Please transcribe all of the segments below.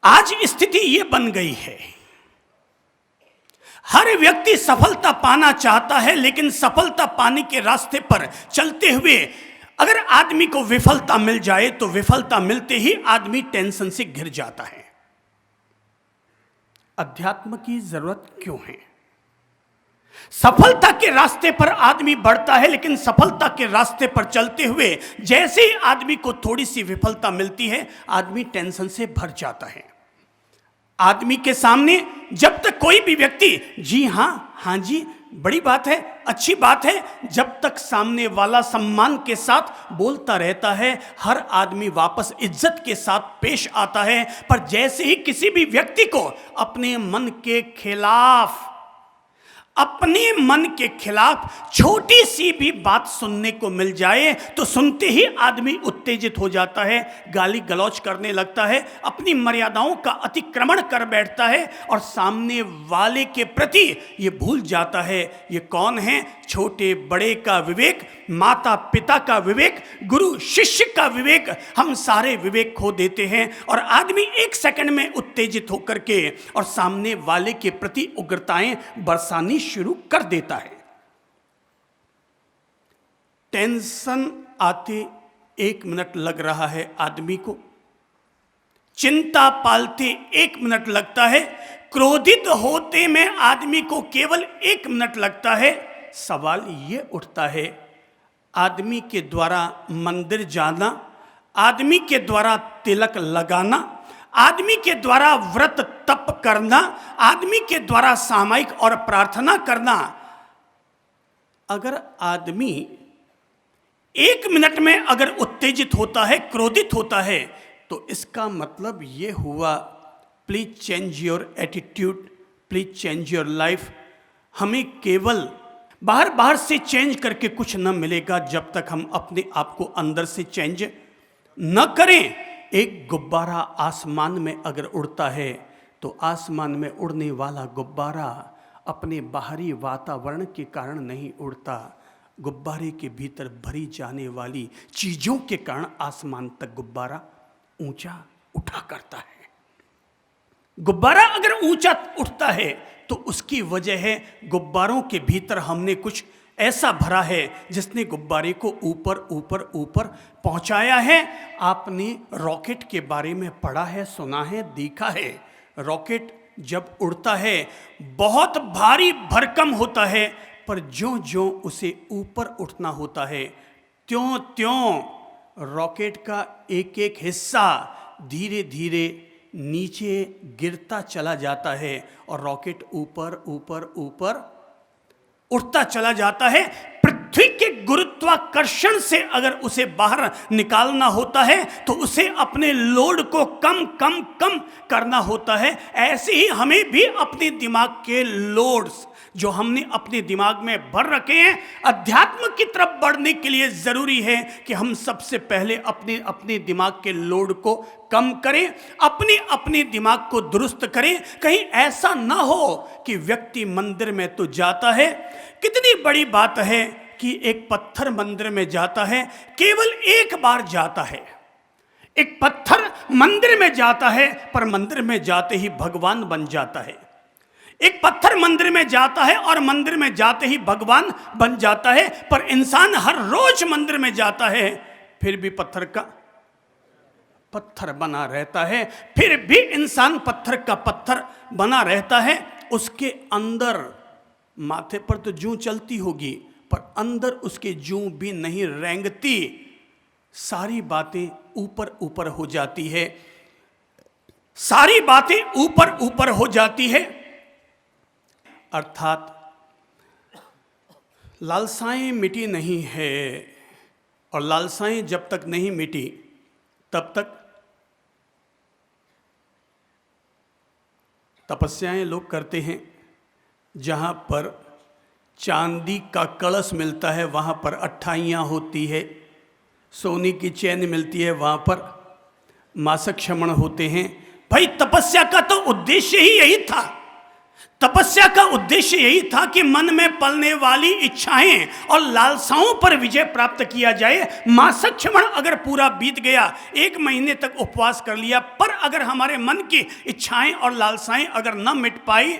आज स्थिति यह बन गई है, हर व्यक्ति सफलता पाना चाहता है, लेकिन सफलता पाने के रास्ते पर चलते हुए अगर आदमी को विफलता मिल जाए तो विफलता मिलते ही आदमी टेंशन से घिर जाता है। अध्यात्म की जरूरत क्यों है? सफलता के रास्ते पर आदमी बढ़ता है, लेकिन सफलता के रास्ते पर चलते हुए जैसे ही आदमी को थोड़ी सी विफलता मिलती है, आदमी टेंशन से भर जाता है। आदमी के सामने जब तक कोई भी व्यक्ति जी हाँ जी बड़ी बात है, अच्छी बात है, जब तक सामने वाला सम्मान के साथ बोलता रहता है, हर आदमी वापस इज्जत के साथ पेश आता है। पर जैसे ही किसी भी व्यक्ति को अपने मन के खिलाफ छोटी सी भी बात सुनने को मिल जाए तो सुनते ही आदमी उत्तेजित हो जाता है, गाली गलौज करने लगता है, अपनी मर्यादाओं का अतिक्रमण कर बैठता है और सामने वाले के प्रति ये भूल जाता है ये कौन है। छोटे बड़े का विवेक, माता पिता का विवेक, गुरु शिष्य का विवेक, हम सारे विवेक खो देते हैं और आदमी एक सेकंड में उत्तेजित होकर के और सामने वाले के प्रति उग्रताएं बरसानी शुरू कर देता है। टेंशन आते 1 मिनट लग रहा है आदमी को, चिंता पालते 1 मिनट लगता है, क्रोधित होते में आदमी को केवल 1 मिनट लगता है। सवाल ये उठता है, आदमी के द्वारा मंदिर जाना, आदमी के द्वारा तिलक लगाना, आदमी के द्वारा व्रत तप करना, आदमी के द्वारा सामायिक और प्रार्थना करना, अगर आदमी 1 मिनट में अगर उत्तेजित होता है, क्रोधित होता है, तो इसका मतलब ये हुआ please change your attitude, please change your life. हमें केवल बाहर से चेंज करके कुछ न मिलेगा जब तक हम अपने आप को अंदर से चेंज न करें। एक गुब्बारा आसमान में अगर उड़ता है तो आसमान में उड़ने वाला गुब्बारा अपने बाहरी वातावरण के कारण नहीं उड़ता, गुब्बारे के भीतर भरी जाने वाली चीजों के कारण आसमान तक गुब्बारा ऊंचा उठा करता है। गुब्बारा अगर ऊंचा उठता है तो उसकी वजह है गुब्बारों के भीतर हमने कुछ ऐसा भरा है जिसने गुब्बारे को ऊपर ऊपर ऊपर पहुंचाया है। आपने रॉकेट के बारे में पढ़ा है, सुना है, देखा है। रॉकेट जब उड़ता है बहुत भारी भरकम होता है, पर ज्यों ज्यों उसे ऊपर उठना होता है त्यों त्यों रॉकेट का एक एक हिस्सा धीरे धीरे नीचे गिरता चला जाता है और रॉकेट ऊपर ऊपर ऊपर उठता चला जाता है। पृथ्वी के गुरुत्वाकर्षण से अगर उसे बाहर निकालना होता है तो उसे अपने लोड को कम कम कम करना होता है। ऐसे ही हमें भी अपने दिमाग के लोड्स जो हमने अपने दिमाग में भर रखे हैं, अध्यात्म की तरफ बढ़ने के लिए जरूरी है कि हम सबसे पहले अपने अपने दिमाग के लोड को कम करें, अपने दिमाग को दुरुस्त करें। कहीं ऐसा ना हो कि व्यक्ति मंदिर में तो जाता है, कितनी बड़ी बात है कि एक पत्थर मंदिर में जाता है, केवल एक बार जाता है। एक पत्थर मंदिर में जाता है पर मंदिर में जाते ही भगवान बन जाता है। एक पत्थर मंदिर में जाता है और मंदिर में जाते ही भगवान बन जाता है, पर इंसान हर रोज मंदिर में जाता है फिर भी पत्थर का पत्थर बना रहता है, फिर भी इंसान पत्थर का पत्थर बना रहता है। उसके अंदर माथे पर तो जूं चलती होगी पर अंदर उसके जूं भी नहीं रेंगती, सारी बातें ऊपर ऊपर हो जाती है, सारी बातें ऊपर ऊपर हो जाती है। अर्थात लालसाएं मिटी नहीं है, और लालसाएं जब तक नहीं मिटी तब तक तपस्याएं लोग करते हैं। जहाँ पर चांदी का कलश मिलता है वहाँ पर अट्ठाइयाँ होती है, सोने की चैन मिलती है वहाँ पर मासक क्षमण होते हैं। भाई तपस्या का तो उद्देश्य ही यही था तपस्या का उद्देश्य यही था कि मन में पलने वाली इच्छाएं और लालसाओं पर विजय प्राप्त किया जाए। मासिक क्षण अगर पूरा बीत गया, 1 महीने तक उपवास कर लिया, पर अगर हमारे मन की इच्छाएं और लालसाएं अगर न मिट पाई,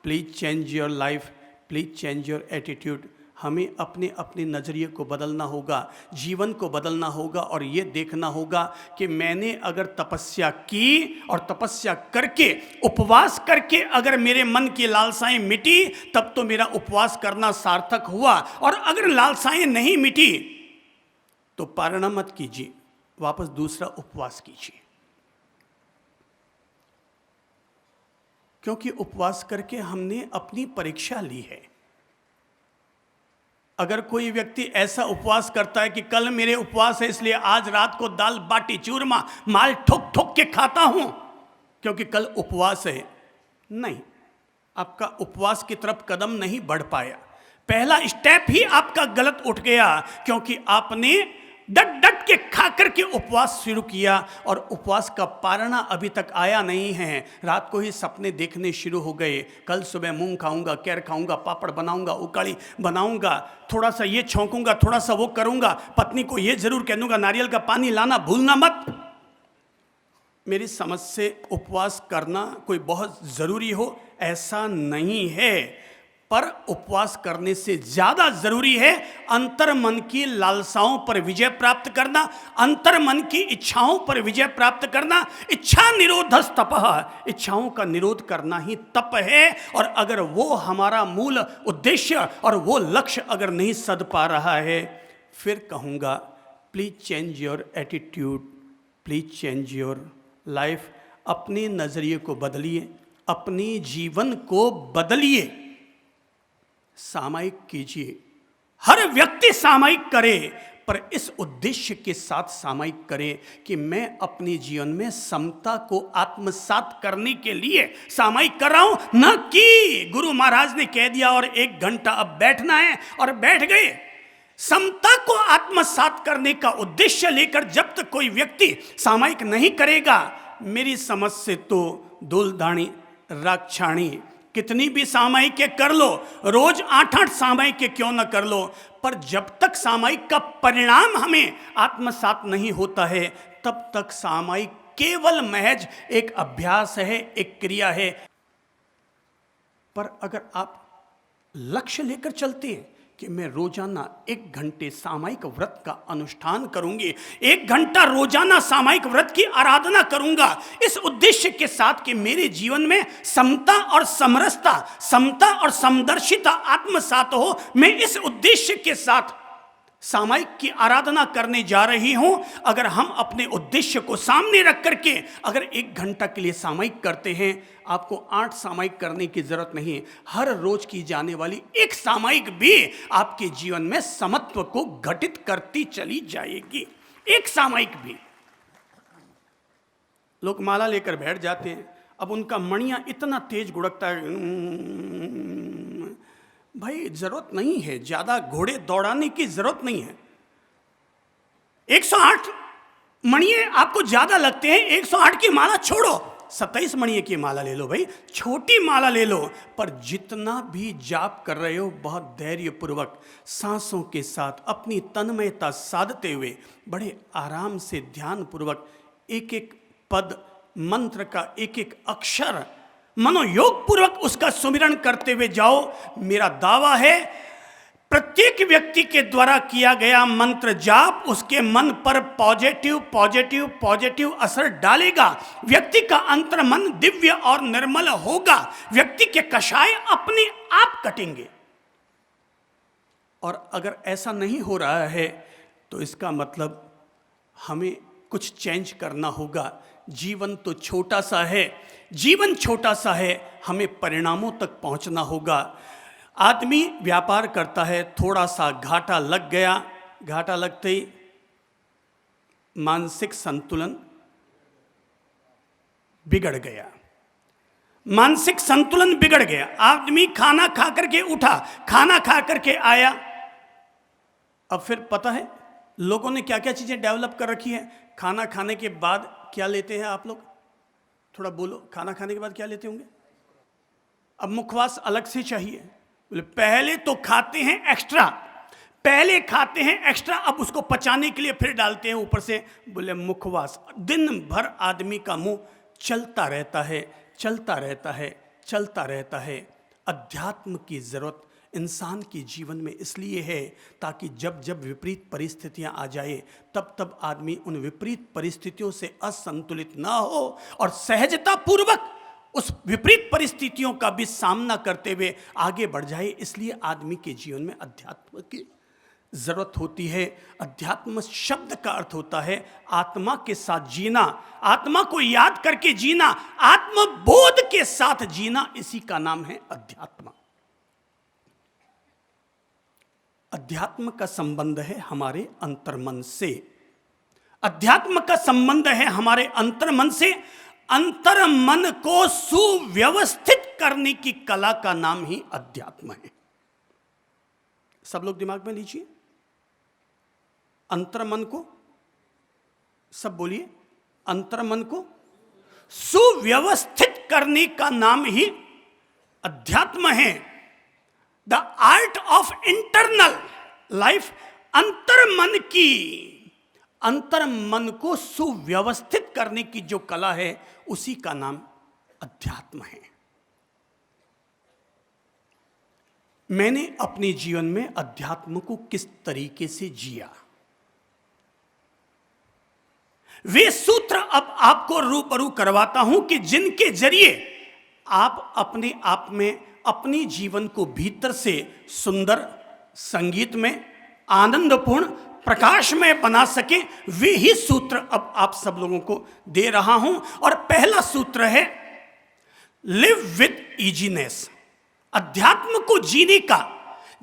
please change your life, please change your attitude. हमें अपने अपने नज़रिए को बदलना होगा, जीवन को बदलना होगा और ये देखना होगा कि मैंने अगर तपस्या की और तपस्या करके, उपवास करके अगर मेरे मन की लालसाएं मिटी, तब तो मेरा उपवास करना सार्थक हुआ। और अगर लालसाएं नहीं मिटी तो पारणा मत कीजिए, वापस दूसरा उपवास कीजिए, क्योंकि उपवास करके हमने अपनी परीक्षा ली है। अगर कोई व्यक्ति ऐसा उपवास करता है कि कल मेरे उपवास है इसलिए आज रात को दाल बाटी चूरमा माल ठोक ठोक के खाता हूं क्योंकि कल उपवास है, नहीं, आपका उपवास की तरफ कदम नहीं बढ़ पाया। पहला स्टेप ही आपका गलत उठ गया, क्योंकि आपने डट डट के खा करके उपवास शुरू किया और उपवास का पारणा अभी तक आया नहीं है। रात को ही सपने देखने शुरू हो गए, कल सुबह मूंग खाऊंगा, कैर खाऊंगा, पापड़ बनाऊंगा, उकाड़ी बनाऊंगा, थोड़ा सा ये छौंकूंगा, थोड़ा सा वो करूंगा, पत्नी को ये जरूर कह दूंगा नारियल का पानी लाना भूलना मत। मेरी समझ से उपवास करना कोई बहुत जरूरी हो ऐसा नहीं है, पर उपवास करने से ज्यादा जरूरी है अंतर मन की लालसाओं पर विजय प्राप्त करना, अंतर मन की इच्छाओं पर विजय प्राप्त करना। इच्छा निरोधस तपः, इच्छाओं का निरोध करना ही तप है। और अगर वो हमारा मूल उद्देश्य और वो लक्ष्य अगर नहीं सध पा रहा है, फिर कहूँगा please change your attitude, please change your life. अपने नजरिए को बदलिए, अपने जीवन को बदलिए, सामायिक कीजिए। हर व्यक्ति सामायिक करे, पर इस उद्देश्य के साथ सामायिक करे कि मैं अपने जीवन में समता को आत्मसात करने के लिए सामायिक कर रहा हूं, न कि गुरु महाराज ने कह दिया और 1 घंटा अब बैठना है और बैठ गए। समता को आत्मसात करने का उद्देश्य लेकर जब तक कोई व्यक्ति सामायिक नहीं करेगा, मेरी समझ से तो दूलधाणी राक्षाणी कितनी भी सामायिक के कर लो, रोज 8-8 सामायिक के क्यों न कर लो, पर जब तक सामायिक का परिणाम हमें आत्मसात नहीं होता है, तब तक सामायिक केवल महज एक अभ्यास है, एक क्रिया है। पर अगर आप लक्ष्य लेकर चलते हैं कि मैं रोजाना 1 घंटे सामायिक व्रत का अनुष्ठान करूंगी, 1 घंटा रोजाना सामायिक व्रत की आराधना करूंगा, इस उद्देश्य के साथ कि मेरे जीवन में समता और समरसता, समता और समदर्शिता आत्मसात हो, मैं इस उद्देश्य के साथ सामायिक की आराधना करने जा रही हूं। अगर हम अपने उद्देश्य को सामने रख करके अगर 1 घंटा के लिए सामायिक करते हैं, आपको 8 सामायिक करने की जरूरत नहीं है। हर रोज की जाने वाली 1 सामायिक भी आपके जीवन में समत्व को घटित करती चली जाएगी। 1 सामायिक भी। लोग माला लेकर बैठ जाते हैं, अब उनका मणियां इतना तेज गुड़कता है, भाई जरूरत नहीं है, ज्यादा घोड़े दौड़ाने की जरूरत नहीं है। 108 मणिये आपको ज्यादा लगते हैं, 108 की माला छोड़ो, 27 मणिये की माला ले लो भाई, छोटी माला ले लो। पर जितना भी जाप कर रहे हो, बहुत धैर्यपूर्वक सांसों के साथ अपनी तन्मयता साधते हुए बड़े आराम से ध्यानपूर्वक एक एक पद मंत्र का एक एक अक्षर मनोयोग पूर्वक उसका सुमिरन करते हुए जाओ। मेरा दावा है प्रत्येक व्यक्ति के द्वारा किया गया मंत्र जाप उसके मन पर पॉजिटिव पॉजिटिव पॉजिटिव असर डालेगा। व्यक्ति का अंतर मन दिव्य और निर्मल होगा, व्यक्ति के कषाय अपने आप कटेंगे। और अगर ऐसा नहीं हो रहा है तो इसका मतलब हमें कुछ चेंज करना होगा। जीवन तो छोटा सा है, जीवन छोटा सा है, हमें परिणामों तक पहुंचना होगा। आदमी व्यापार करता है, थोड़ा सा घाटा लग गया, घाटा लगते ही मानसिक संतुलन बिगड़ गया, मानसिक संतुलन बिगड़ गया। आदमी खाना खा करके उठा, खाना खा करके आया, अब फिर पता है लोगों ने क्या क्या चीजें डेवलप कर रखी है। खाना खाने के बाद क्या लेते हैं आप लोग, थोड़ा बोलो, खाना खाने के बाद क्या लेते होंगे? अब मुखवास अलग से चाहिए। बोले पहले तो खाते हैं एक्स्ट्रा, पहले खाते हैं एक्स्ट्रा, अब उसको पचाने के लिए फिर डालते हैं ऊपर से। बोले मुखवास। दिन भर आदमी का मुंह चलता रहता है, चलता रहता है, चलता रहता है। अध्यात्म की जरूरत इंसान के जीवन में इसलिए है ताकि जब जब विपरीत परिस्थितियां आ जाए तब तब आदमी उन विपरीत परिस्थितियों से असंतुलित ना हो और सहजता पूर्वक उस विपरीत परिस्थितियों का भी सामना करते हुए आगे बढ़ जाए। इसलिए आदमी के जीवन में अध्यात्म की जरूरत होती है। अध्यात्म शब्द का अर्थ होता है आत्मा के साथ जीना, आत्मा को याद करके जीना, आत्मबोध के साथ जीना, इसी का नाम है अध्यात्म। अध्यात्म का संबंध है हमारे अंतर्मन से, अध्यात्म का संबंध है हमारे अंतर्मन से। अंतर्मन को सुव्यवस्थित करने की कला का नाम ही अध्यात्म है। सब लोग दिमाग में लीजिए, अंतर्मन को, सब बोलिए, अंतर्मन को सुव्यवस्थित करने का नाम ही अध्यात्म है। The art of internal life, अंतर्मन की, अंतर्मन को सुव्यवस्थित करने की जो कला है उसी का नाम अध्यात्म है। मैंने अपने जीवन में अध्यात्म को किस तरीके से जिया, वे सूत्र अब आपको रूबरू करवाता हूं कि जिनके जरिए आप अपने आप में अपनी जीवन को भीतर से सुंदर, संगीत में आनंदपूर्ण, प्रकाश में बना सके। वे ही सूत्र अब आप सब लोगों को दे रहा हूं। और पहला सूत्र है लिव विद इजीनेस। अध्यात्म को जीने का,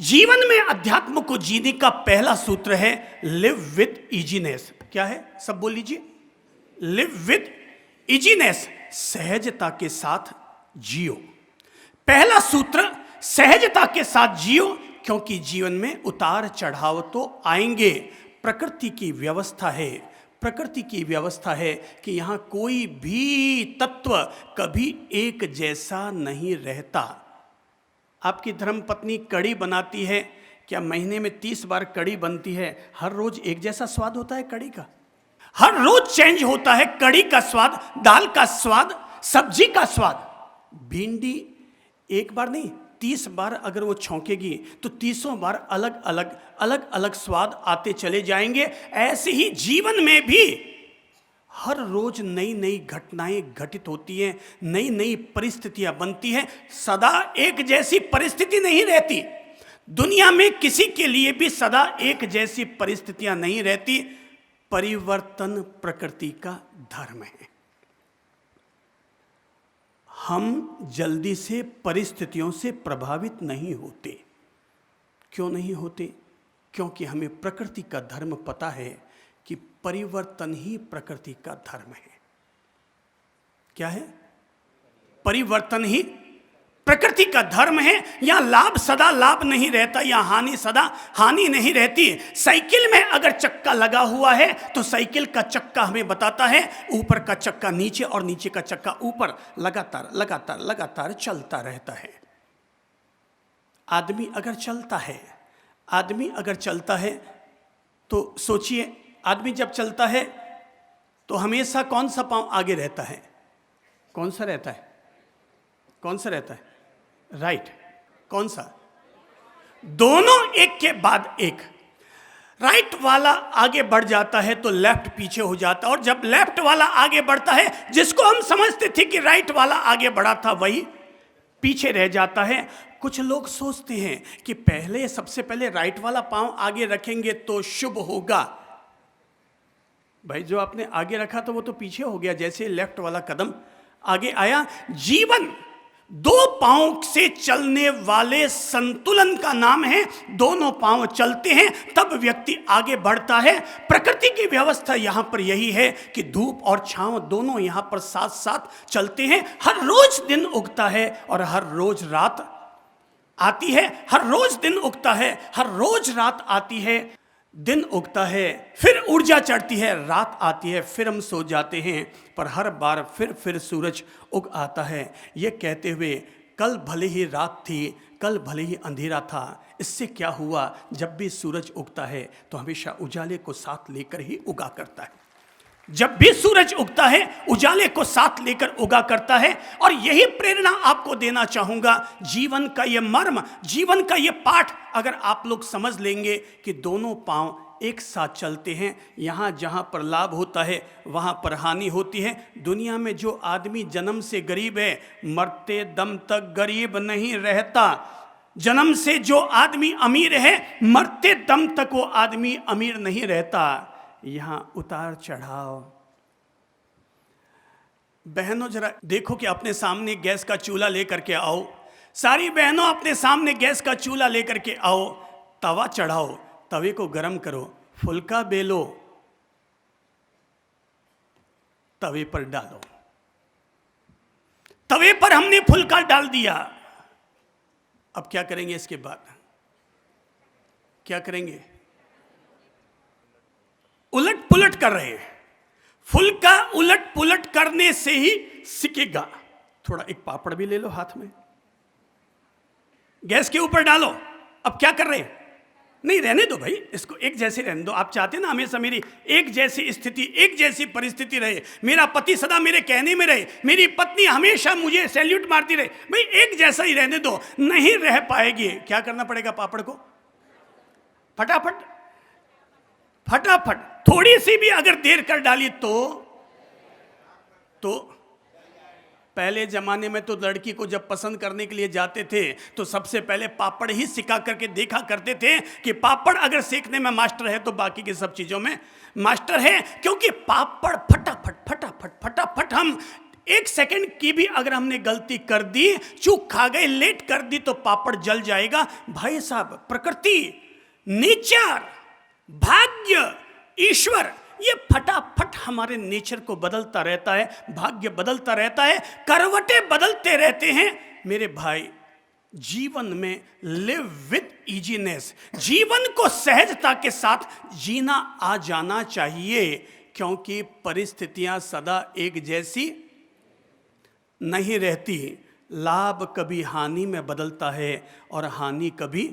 जीवन में अध्यात्म को जीने का पहला सूत्र है लिव विद इजीनेस। क्या है, सब बोल लीजिए, लिव विद इजीनेस, सहजता के साथ जियो। पहला सूत्र, सहजता के साथ जियो, क्योंकि जीवन में उतार चढ़ाव तो आएंगे। प्रकृति की व्यवस्था है, प्रकृति की व्यवस्था है कि यहां कोई भी तत्व कभी एक जैसा नहीं रहता। आपकी धर्मपत्नी कड़ी बनाती है, क्या महीने में 30 बार कड़ी बनती है? हर रोज एक जैसा स्वाद होता है कड़ी का? हर रोज चेंज होता है कड़ी का स्वाद, दाल का स्वाद, सब्जी का स्वाद। भिंडी एक बार नहीं, 30 बार अगर वो छौंकेगी तो 30 बार अलग अलग अलग अलग स्वाद आते चले जाएंगे। ऐसे ही जीवन में भी हर रोज नई नई घटनाएं घटित होती हैं, नई नई परिस्थितियां बनती हैं। सदा एक जैसी परिस्थिति नहीं रहती। दुनिया में किसी के लिए भी सदा एक जैसी परिस्थितियां नहीं रहती। परिवर्तन प्रकृति का धर्म है। हम जल्दी से परिस्थितियों से प्रभावित नहीं होते। क्यों नहीं होते? क्योंकि हमें प्रकृति का धर्म पता है कि परिवर्तन ही प्रकृति का धर्म है। क्या है? परिवर्तन ही प्रकृति का धर्म है। यहां लाभ सदा लाभ नहीं रहता, यहां हानि सदा हानि नहीं रहती। साइकिल में अगर चक्का लगा हुआ है तो साइकिल का चक्का हमें बताता है ऊपर का चक्का नीचे और नीचे का चक्का ऊपर, लगातार लगातार लगातार चलता रहता है। आदमी अगर चलता है, आदमी अगर चलता है तो सोचिए, आदमी जब चलता है तो हमेशा कौन सा पांव आगे रहता है? कौन सा रहता है? कौन सा रहता है? राइट। कौन सा? दोनों एक के बाद एक। राइट वाला आगे बढ़ जाता है तो लेफ्ट पीछे हो जाता है, और जब लेफ्ट वाला आगे बढ़ता है, जिसको हम समझते थे कि राइट वाला आगे बढ़ा था, वही पीछे रह जाता है। कुछ लोग सोचते हैं कि पहले, सबसे पहले राइट वाला पांव आगे रखेंगे तो शुभ होगा। भाई जो आपने आगे रखा तो वो तो पीछे हो गया जैसे लेफ्ट वाला कदम आगे आया। जीवन दो पांव से चलने वाले संतुलन का नाम है। दोनों पांव चलते हैं तब व्यक्ति आगे बढ़ता है। प्रकृति की व्यवस्था यहां पर यही है कि धूप और छांव दोनों यहां पर साथ साथ चलते हैं। हर रोज दिन उगता है और हर रोज रात आती है। हर रोज दिन उगता है, हर रोज रात आती है। दिन उगता है, फिर ऊर्जा चढ़ती है, रात आती है, फिर हम सो जाते हैं, पर हर बार फिर सूरज उग आता है। ये कहते हुए कल भले ही रात थी, कल भले ही अंधेरा था, इससे क्या हुआ, जब भी सूरज उगता है तो हमेशा उजाले को साथ लेकर ही उगा करता है। जब भी सूरज उगता है उजाले को साथ लेकर उगा करता है। और यही प्रेरणा आपको देना चाहूंगा। जीवन का ये मर्म, जीवन का ये पाठ अगर आप लोग समझ लेंगे कि दोनों पांव एक साथ चलते हैं, यहाँ जहाँ पर लाभ होता है वहाँ पर हानि होती है। दुनिया में जो आदमी जन्म से गरीब है, मरते दम तक गरीब नहीं रहता। जन्म से जो आदमी अमीर है, मरते दम तक वो आदमी अमीर नहीं रहता। यहां उतार चढ़ाव। बहनों जरा देखो कि अपने सामने गैस का चूल्हा लेकर के आओ, सारी बहनों अपने सामने गैस का चूल्हा लेकर के आओ, तवा चढ़ाओ, तवे को गर्म करो, फुल्का बेलो, तवे पर डालो। तवे पर हमने फुल्का डाल दिया, अब क्या करेंगे? इसके बाद क्या करेंगे? उलट पुलट कर रहे हैं। फुल्का उलट पुलट करने से ही सिकेगा। थोड़ा एक पापड़ भी ले लो हाथ में, गैस के ऊपर डालो। अब क्या कर रहे हैं? नहीं, रहने दो भाई, इसको एक जैसे रहने दो। आप चाहते ना हमेशा मेरी एक जैसी स्थिति, एक जैसी परिस्थिति रहे, मेरा पति सदा मेरे कहने में रहे, मेरी पत्नी हमेशा मुझे सैल्यूट मारती रहे, भाई एक जैसा ही रहने दो। नहीं रह पाएगी। क्या करना पड़ेगा? पापड़ को फटाफट फटाफट, थोड़ी सी भी अगर देर कर डाली तो पहले जमाने में तो लड़की को जब पसंद करने के लिए जाते थे तो सबसे पहले पापड़ ही सिका करके देखा करते थे कि पापड़ अगर सेकने में मास्टर है तो बाकी की सब चीजों में मास्टर है। क्योंकि पापड़ फटाफट फटाफट फटाफट, हम एक सेकंड की भी अगर हमने गलती कर दी, चूक खा गए, लेट कर दी तो पापड़ जल जाएगा। भाई साहब, प्रकृति, नेचर, भाग्य, ईश्वर, ये फटाफट हमारे नेचर को बदलता रहता है, भाग्य बदलता रहता है, करवटें बदलते रहते हैं। मेरे भाई, जीवन में लिव विद इजीनेस, जीवन को सहजता के साथ जीना आ जाना चाहिए। क्योंकि परिस्थितियां सदा एक जैसी नहीं रहती। लाभ कभी हानि में बदलता है और हानि कभी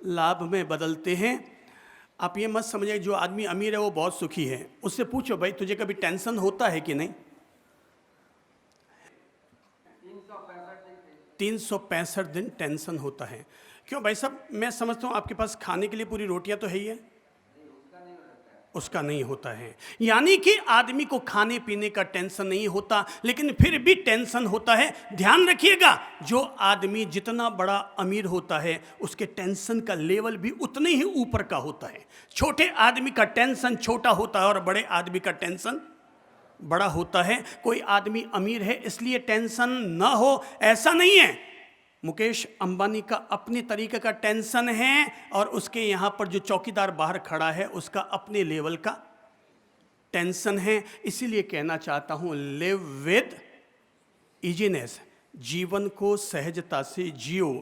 लाभ में बदलते हैं। आप ये मत समझिए जो आदमी अमीर है वो बहुत सुखी है। उससे पूछो, भाई तुझे कभी टेंशन होता है कि नहीं? 365 दिन टेंशन होता है। क्यों भाई साहब? मैं समझता हूँ आपके पास खाने के लिए पूरी रोटियां तो है ही है, उसका नहीं होता है। यानी कि आदमी को खाने पीने का टेंशन नहीं होता, लेकिन फिर भी टेंशन होता है। ध्यान रखिएगा, जो आदमी जितना बड़ा अमीर होता है उसके टेंशन का लेवल भी उतने ही ऊपर का होता है। छोटे आदमी का टेंशन छोटा होता है और बड़े आदमी का टेंशन बड़ा होता है। कोई आदमी अमीर है इसलिए टेंशन ना हो, ऐसा नहीं है। मुकेश अंबानी का अपने तरीके का टेंशन है और उसके यहाँ पर जो चौकीदार बाहर खड़ा है उसका अपने लेवल का टेंशन है। इसीलिए कहना चाहता हूँ, लिव विद इजीनेस, जीवन को सहजता से जियो।